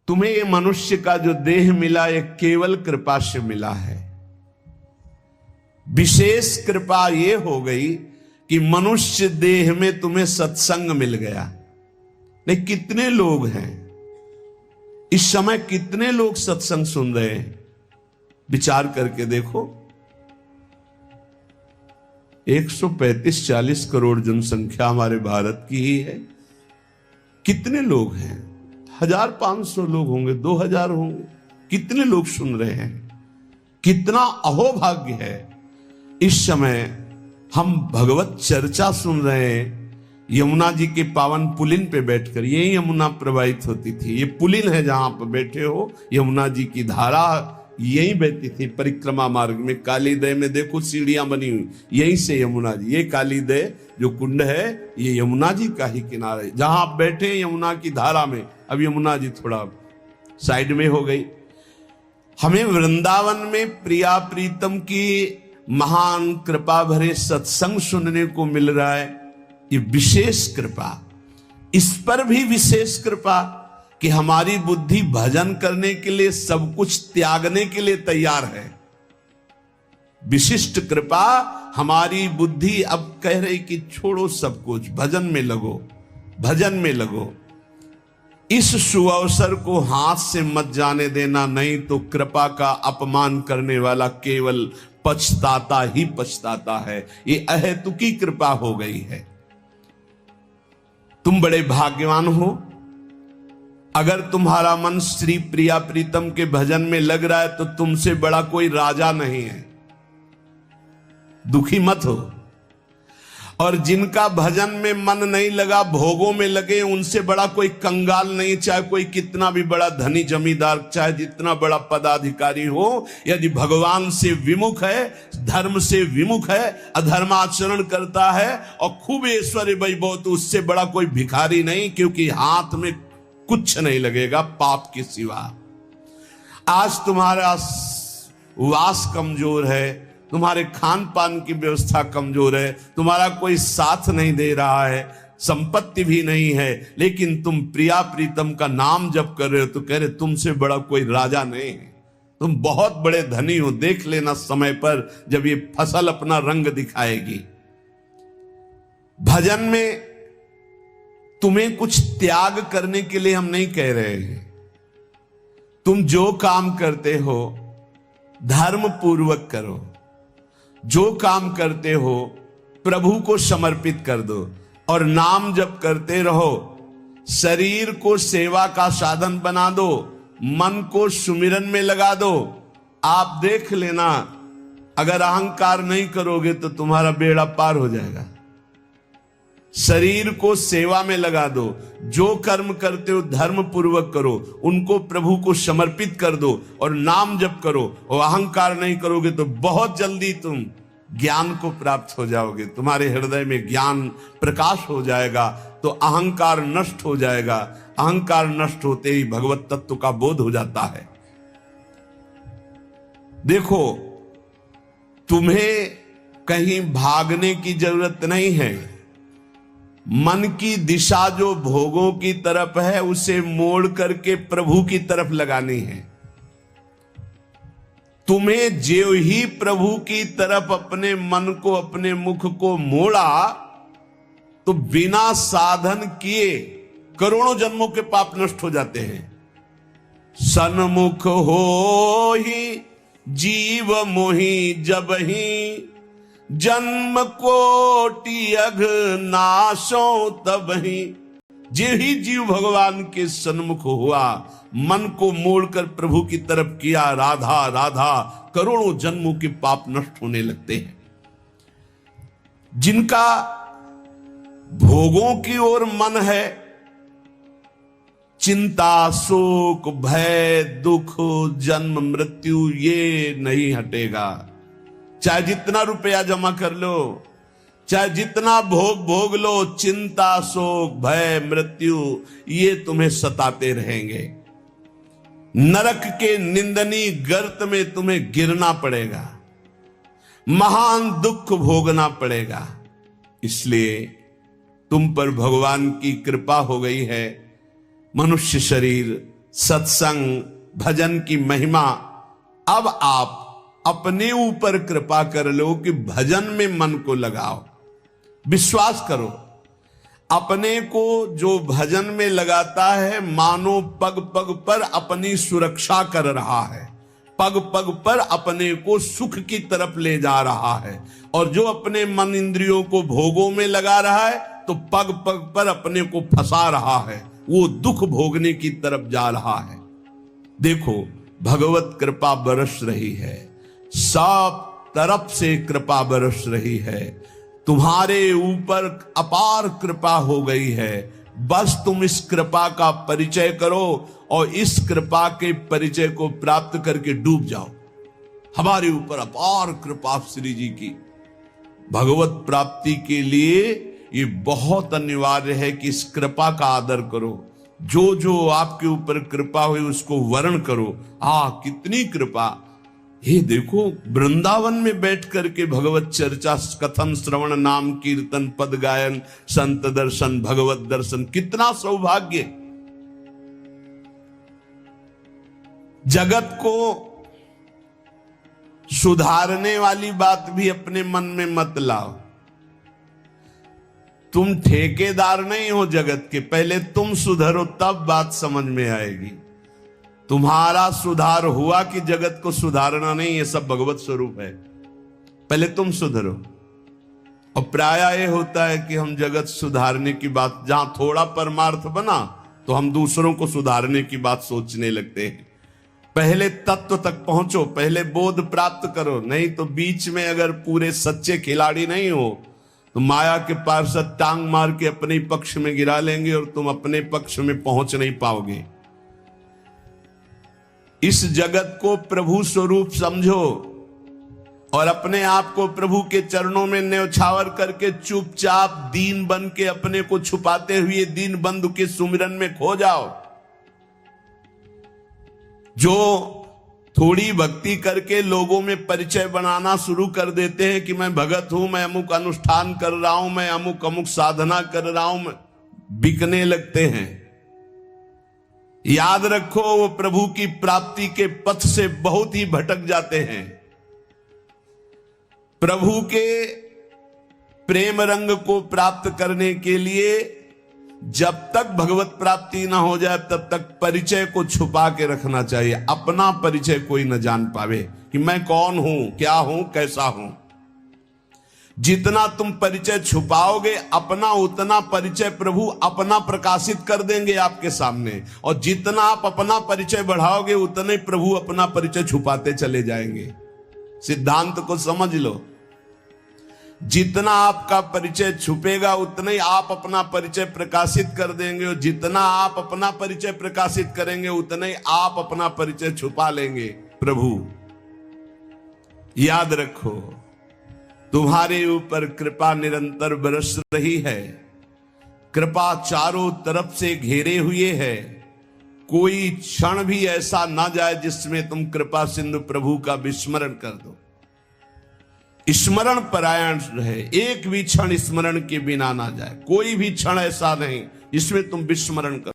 तुम्हें ये मनुष्य का जो देह मिला ये केवल कृपा से मिला है। विशेष कृपा ये हो गई कि मनुष्य देह में तुम्हें सत्संग मिल गया। नहीं, कितने लोग हैं इस समय, कितने लोग सत्संग सुन रहे हैं, विचार करके देखो। 135-40 करोड़ जनसंख्या हमारे भारत की ही है। कितने लोग हैं? 1500 लोग होंगे, 2000 होंगे। कितने लोग सुन रहे हैं? कितना अहोभाग्य है। इस समय हम भगवत चर्चा सुन रहे हैं यमुना जी के पावन पुलिन पे बैठकर। यही यमुना प्रवाहित होती थी। ये पुलिन है जहां पर बैठे हो, यमुना जी की धारा यही बहती थी परिक्रमा मार्ग में। कालीदय में देखो सीढ़ियां बनी हुई, यहीं से यमुना जी, ये कालीदय जो कुंड है ये यमुना जी का ही किनारा है। जहां आप बैठे यमुना की धारा में, अब यमुना जी थोड़ा साइड में हो गई। हमें वृंदावन में प्रिया प्रीतम की महान कृपा भरे सत्संग सुनने को मिल रहा है। ये विशेष कृपा। इस पर भी विशेष कृपा कि हमारी बुद्धि भजन करने के लिए सब कुछ त्यागने के लिए तैयार है। विशिष्ट कृपा, हमारी बुद्धि अब कह रही कि छोड़ो सब कुछ, भजन में लगो, भजन में लगो। इस सुअवसर को हाथ से मत जाने देना, नहीं तो कृपा का अपमान करने वाला केवल पछताता ही पछताता है। ये अहेतुकी कृपा हो गई है। तुम बड़े भाग्यवान हो अगर तुम्हारा मन श्री प्रिया प्रीतम के भजन में लग रहा है, तो तुमसे बड़ा कोई राजा नहीं है। दुखी मत हो। और जिनका भजन में मन नहीं लगा, भोगों में लगे, उनसे बड़ा कोई कंगाल नहीं। चाहे कोई कितना भी बड़ा धनी जमींदार, चाहे जितना बड़ा पदाधिकारी हो, यदि भगवान से विमुख है, धर्म से विमुख है, अधर्माचरण करता है और खूब ऐश्वर्य वैभव, तो उससे बड़ा कोई भिखारी नहीं, क्योंकि हाथ में कुछ नहीं लगेगा पाप के सिवा। आज तुम्हारा वास कमजोर है, तुम्हारे खान पान की व्यवस्था कमजोर है, तुम्हारा कोई साथ नहीं दे रहा है, संपत्ति भी नहीं है, लेकिन तुम प्रिया प्रीतम का नाम जप कर रहे हो, तो कह रहे तुमसे बड़ा कोई राजा नहीं है, तुम बहुत बड़े धनी हो। देख लेना समय पर जब ये फसल अपना रंग दिखाएगी। भजन में तुम्हें कुछ त्याग करने के लिए हम नहीं कह रहे हैं। तुम जो काम करते हो धर्म पूर्वक करो, जो काम करते हो प्रभु को समर्पित कर दो, और नाम जप करते रहो। शरीर को सेवा का साधन बना दो, मन को सुमिरन में लगा दो। आप देख लेना, अगर अहंकार नहीं करोगे तो तुम्हारा बेड़ा पार हो जाएगा। शरीर को सेवा में लगा दो, जो कर्म करते हो धर्म पूर्वक करो, उनको प्रभु को समर्पित कर दो और नाम जप करो। और अहंकार नहीं करोगे तो बहुत जल्दी तुम ज्ञान को प्राप्त हो जाओगे। तुम्हारे हृदय में ज्ञान प्रकाश हो जाएगा, तो अहंकार नष्ट हो जाएगा। अहंकार नष्ट होते ही भगवत तत्व का बोध हो जाता है। देखो, तुम्हें कहीं भागने की जरूरत नहीं है। मन की दिशा जो भोगों की तरफ है, उसे मोड़ करके प्रभु की तरफ लगानी है। तुम्हें जो ही प्रभु की तरफ अपने मन को, अपने मुख को मोड़ा, तो बिना साधन किए करोड़ों जन्मों के पाप नष्ट हो जाते हैं। सन्मुख हो ही जीव मोहि जब ही, जन्म कोटि अघ नाशो तब ही। जे ही जीव भगवान के सन्मुख हुआ, मन को मोड़कर प्रभु की तरफ किया, राधा राधा, करोड़ों जन्मों के पाप नष्ट होने लगते हैं। जिनका भोगों की ओर मन है, चिंता, शोक, भय, दुख, जन्म, मृत्यु ये नहीं हटेगा। चाहे जितना रुपया जमा कर लो, चाहे जितना भोग लो, चिंता, शोक, भय, मृत्यु ये तुम्हें सताते रहेंगे। नरक के निंदनीय गर्त में तुम्हें गिरना पड़ेगा, महान दुख भोगना पड़ेगा। इसलिए तुम पर भगवान की कृपा हो गई है। मनुष्य शरीर सत्संग, भजन की महिमा। अब आप अपने ऊपर कृपा कर लो कि भजन में मन को लगाओ। विश्वास करो, अपने को जो भजन में लगाता है मानो पग पग पर अपनी सुरक्षा कर रहा है, पग पग पर अपने को सुख की तरफ ले जा रहा है। और जो अपने मन इंद्रियों को भोगों में लगा रहा है तो पग पग पर अपने को फंसा रहा है, वो दुख भोगने की तरफ जा रहा है। देखो, भगवत कृपा बरस रही है, सब तरफ से कृपा बरस रही है, तुम्हारे ऊपर अपार कृपा हो गई है। बस तुम इस कृपा का परिचय करो और इस कृपा के परिचय को प्राप्त करके डूब जाओ। हमारे ऊपर अपार कृपा श्री जी की। भगवत प्राप्ति के लिए ये बहुत अनिवार्य है कि इस कृपा का आदर करो। जो जो आपके ऊपर कृपा हुई उसको वर्ण करो। कितनी कृपा! ये देखो, वृंदावन में बैठ करके भगवत चर्चा, कथन, श्रवण, नाम कीर्तन, पद गायन, संत दर्शन, भगवत दर्शन, कितना सौभाग्य। जगत को सुधारने वाली बात भी अपने मन में मत लाओ। तुम ठेकेदार नहीं हो जगत के, पहले तुम सुधरो तब बात समझ में आएगी। तुम्हारा सुधार हुआ कि जगत को सुधारना नहीं, ये सब भगवत स्वरूप है। पहले तुम सुधरो। और प्राय ये होता है कि हम जगत सुधारने की बात, जहां थोड़ा परमार्थ बना तो हम दूसरों को सुधारने की बात सोचने लगते हैं। पहले तत्व तक पहुंचो, पहले बोध प्राप्त करो, नहीं तो बीच में अगर पूरे सच्चे खिलाड़ी नहीं हो तो माया के पार्षद टांग मार के अपने पक्ष में गिरा लेंगे और तुम अपने पक्ष में पहुंच नहीं पाओगे। इस जगत को प्रभु स्वरूप समझो और अपने आप को प्रभु के चरणों में न्यौछावर करके चुपचाप दीन बन के अपने को छुपाते हुए दीन बंधु के सुमिरन में खो जाओ। जो थोड़ी भक्ति करके लोगों में परिचय बनाना शुरू कर देते हैं कि मैं भगत हूं, मैं अमुक अनुष्ठान कर रहा हूं, मैं अमुक अमुक साधना कर रहा हूं, बिकने लगते हैं। याद रखो, वो प्रभु की प्राप्ति के पथ से बहुत ही भटक जाते हैं। प्रभु के प्रेम रंग को प्राप्त करने के लिए जब तक भगवत प्राप्ति ना हो जाए तब तक परिचय को छुपा के रखना चाहिए। अपना परिचय कोई न जान पावे कि मैं कौन हूं, क्या हूं, कैसा हूं। जितना तुम परिचय छुपाओगे अपना, उतना परिचय प्रभु अपना प्रकाशित कर देंगे आपके सामने। और जितना आप अपना परिचय बढ़ाओगे उतने प्रभु अपना परिचय छुपाते चले जाएंगे। सिद्धांत को समझ लो, जितना आपका परिचय छुपेगा उतना ही आप अपना परिचय प्रकाशित कर देंगे, और जितना आप अपना परिचय प्रकाशित करेंगे उतना ही आप अपना परिचय छुपा लेंगे। प्रभु याद रखो, तुम्हारे ऊपर कृपा निरंतर बरस रही है। कृपा चारों तरफ से घेरे हुए है। कोई क्षण भी ऐसा ना जाए जिसमें तुम कृपा सिंधु प्रभु का विस्मरण कर दो। स्मरण परायण रहे, एक भी क्षण स्मरण के बिना ना जाए। कोई भी क्षण ऐसा नहीं जिसमें तुम विस्मरण कर